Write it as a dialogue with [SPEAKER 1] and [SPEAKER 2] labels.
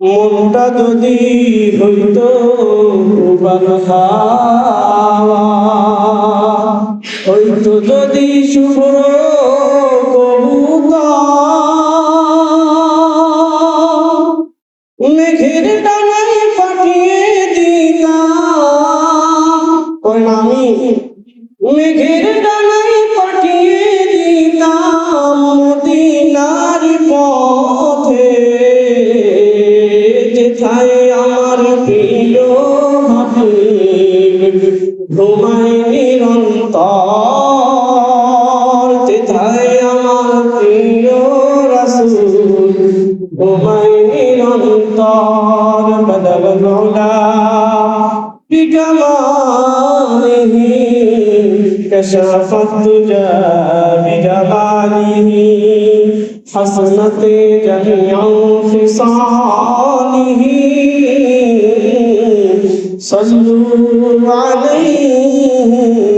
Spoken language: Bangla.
[SPEAKER 1] মনটা যদি হইতো হাওয়া, হইতো যদি শুভ্র কবুতর, মেঘের ডানায় পাঠিয়ে দিতাম আমি, মেঘের ডানায় পাঠিয়ে দিতাম মদিনার পথে, যেথায় আমার প্রিয় হাবিব ঘুমায় নিরন্তর, যেথায় আমার প্রিয় রাসূল ঘুমায় নিরন্তর। বদল গৌলা بجماله كشف الدجى بجماله حسنت جميع خصاله صلوا عليه